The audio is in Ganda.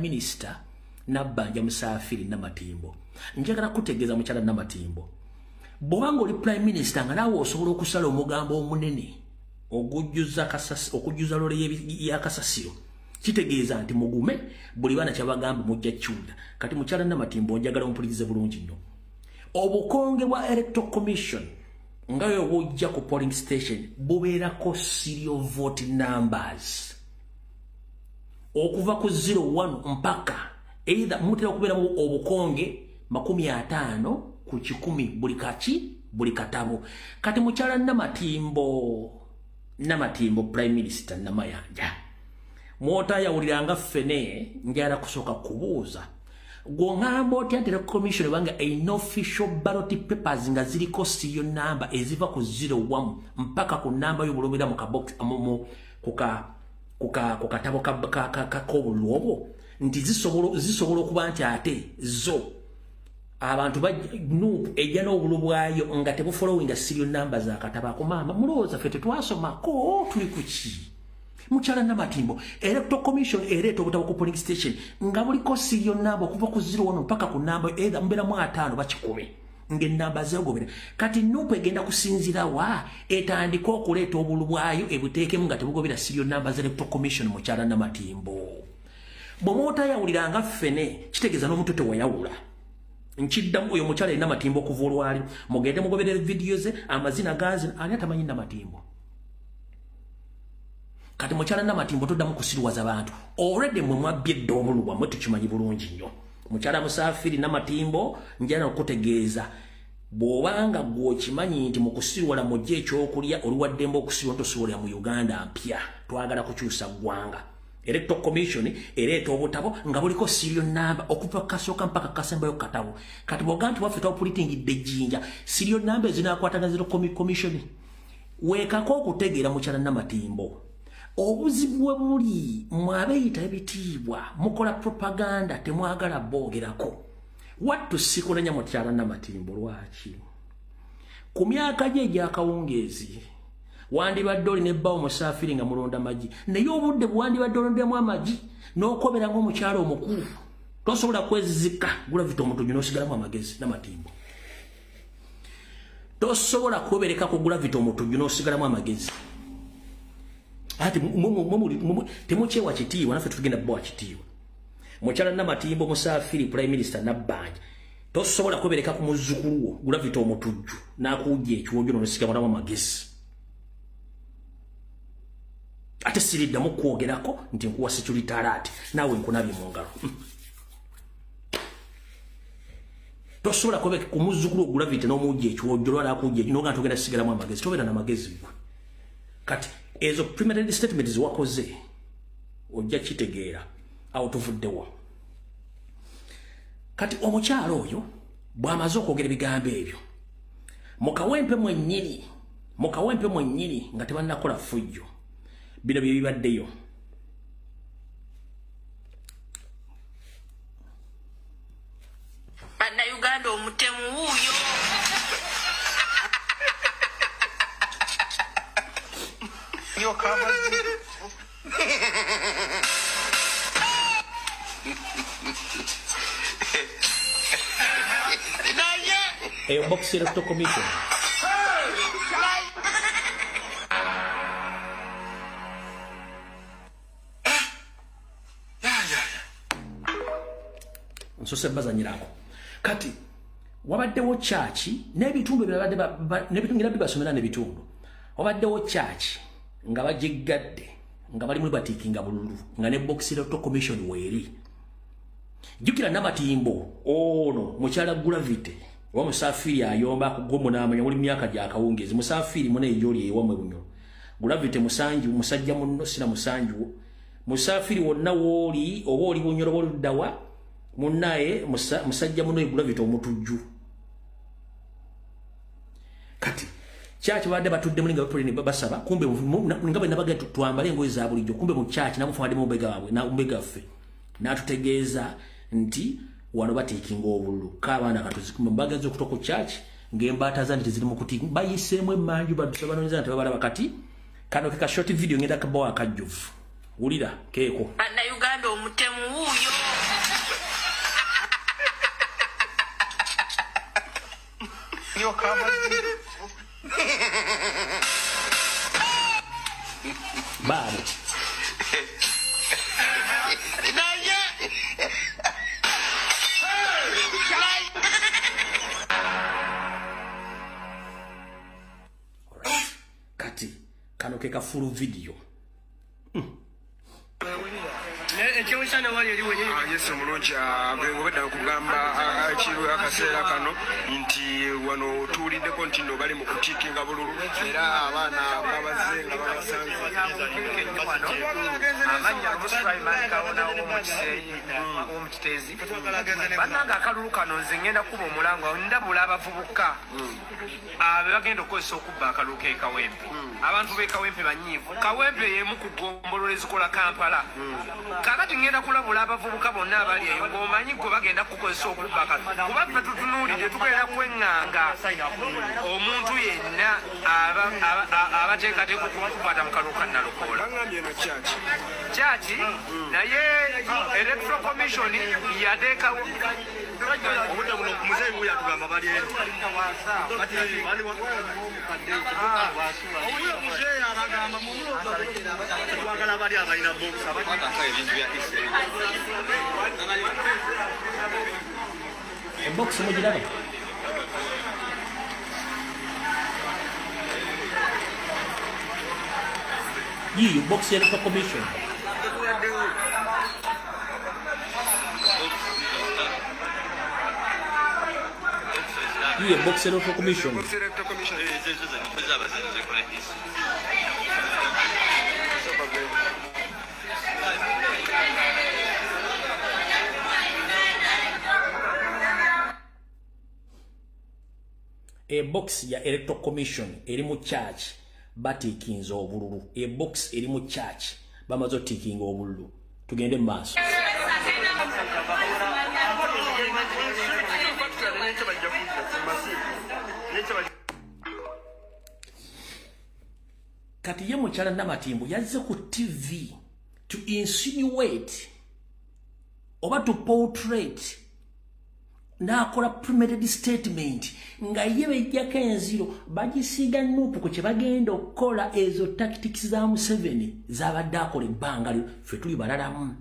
Minister Nabbanja Musafiri Namatimbo. Njagala kutegeeza mukyala Namatimbo. Bw'obanga oli Prime Minister nga naawe osobola okusala omugambo omunene okujjuza lole y'akasasiro. Kitegeeza nti mugume buli bana kyabagamba mujja kyunda. Kati mukyala Namatimbo njagala ompulirize bulungi nnyo. Obukonge bwa Electoral Commission nga yo bujja ku polling station bubeerako serial vote numbers. Okuva ku 01 mpaka either mutera okubeeramu obukonge 50 ku 10 buli katabo. Kati mukyala Namatimbo Prime Minister Namayanja mwota yawuliranga ffene njala kusooka kubuuza gwongamba otya nti commission banga inofficial ballot papers nga ziriko serial number eziva ku 01 mpaka ku namba y'obulobera mu kabox ku katabo k'obulwobo nti zisobola okuba nti ate zo abantu nuupu ejja n'obulu bwayo nga tebufollowinga serial number za katabo ako maama mulowooza ffe tetwasomako tuli ku ki mukyala Namatimbo Electoral Commission ereeta obutabo ku polling station nga buliko serial number okuva ku 01 mpaka ku namba either mbeeramu 5 bakikumi ng'ennamba zeegobera kati nuupu egenda kusinzira wa etandika okuleeta obulu bwayo ebuteekemu nga tebugobera serial number za Electoral Commission mukyala Namatimbo bw'omootayawuliranga ffene kitegeeza n'omuntu tewayawula nkiddamu oyo mukyala ye Namatimbo okuva olwali mugende mugoberere vidiyo ze amazina gazi ani atamanyi Namatimbo kati mukyala Namatimbo toddamu kusirwaza abantu already mwe mwabbye edda obulu bwammwe tukimanyi bulungi nnyo mukyala Musafiri Namatimbo njala okutegeeza bw'obanga gw'okimanyi nti mu kusirwala mujja ekyokulya oluwaddemba okusirwa ntosobolera mu Uganda mpya twagala kukyusa ggwanga Electoral Commission ereeta obutabo nga buliko serial number okuva kasooka mpaka kasembayo katabo kati bw'oganti waffe twapulitingidde ejjinja serial number zinaakwatagana Electoral Commission weekako okutegeera mukyala Namatimbo obuzibu bwe buli mwabeyita ebitiibwa mukola propaganda temwagala boogerako wattu sikunanya mukyala Namatimbo lwaki ku myaka gye egy'akawungeezi wandibadde olina ebbawo Musafiri nga mulonda magi naye obudde bwandibadde olondamu amagi n'okobera ng'omukyala omukulu tosobola kwezizika gulavita omutuju n'osigalamu amagezi Namatimbo tosobola kwebereka ku gulavita omutuju n'osigalamu amagezi ati temukyewa kitiibwa naffe tugenda bbawa kitiibwa mukyala Namatimbo Musafiri Prime Minister Nabbanja tosobola kwebereka ku muzzukulu wo gulavita omutujju n'akuwujja ekiwunju n'osigalamu amagezi ate siriddamu kwogerako nti nkuwa security alert naawe nkunabye mu ngalo tosobola kwebeka ku muzzukulu ogulavite n'omujja ekiwojjo lwala akujja n'oga togenda sigalamu amagezi tobeera n'amagezi gwe kati ezo preliminary statement ziwakoze ojja kitegeera awo tuvuddewa kati omukyalo oyo bw'amaze okwogera ebigambo ebyo mukawempe mwennyini nga tebannakola fujjo bino bye bibaddeyo Bannayuganda omutemu wuuyo yo kamazi eyo box Electoral Commission nsose bazanyirako kati wabaddewo chachi n'ebitundu n'ebitundu basomera n'ebitundu wabaddewo chachi nga bajigadde nga bali muri batikinga bululu nga ne box Electoral Commission weeri jukira Namatimbo ono mukyala Gulavite wa Musafiri ayomba kugomo n'amanya muri myaka gya kawungezi Musafiri mune ejoli ewamwe bunyo Gulavite musanju musajja munno sina musanju Musafiri wonna woli oba oli bunyoro boluddawa munnaye musajja muno Gulavite omutujju kati chachi badde batudde mulinga bapulini basaba kumbe ngabe nabaga twambale engoye za bulijjo kumbe mu chachi namufade mu bega wabwe na umbega ffe natutegeeza nti wano batikinga obululu kabaana katuzikuma mbagaze okutoka ku chachi ngembata zandi ziri mu kuti bayiseemu emanju badusaba banonyeza nti babala bakati kano ke ka short video ngenda kabawa akajjuvu ulira keeko Bannayuganda omutemu wuuyo Yo kamazi. Bado. Kati kano ke kafulu video. Yes, mulungi abengobedda kugamba ekirwe akaseera kano nti wano tuwuliddeko nti nno bali mu kutiikinga bululu era abaana babaze nga babasanze amanya agusitwaimakawonawo omukiteezi bannanga akalulu kano nze ngenda kuba omulango ndabula abavubuka abe bagenda okukozesa okubba akalulu k'ekawempe abantu b'ekawempe banyiivu kawempe yemu ku ggombolola ezikola Kampala kakati ngenda kulabula abavubuka bonna abali eyo ng'omanyi gwe bagenda kukozesa okubba akalulu kuba ffe tutunuulidde tugenda kweŋŋanga omuntu yenna abateekateeka okukwata mu kalulu ka Nalukoola kyaki naye electoral commission yateekawo obudde buno muzeeyi wuyo atugamba bali eno muzeeyi abagamba twagala bali abalina bokisa ebintu bya Box mujiraba. Yiyo box electoral commission. Yiyo box electoral commission. A box ya electoral commission eri mu church batikinza obululu. A box eri mu church bamazo tikinga obululu. Tugende maaso. Kati ye mukyala Namatimbu yazze ku TV to insinuate oba to portrait nakola premeditated statement nga ye bejjako enziro bagisiga nupu ku kye bagenda okukola ezo tactics za Museveni zabadde akola ebbanga ffe tuli balalamu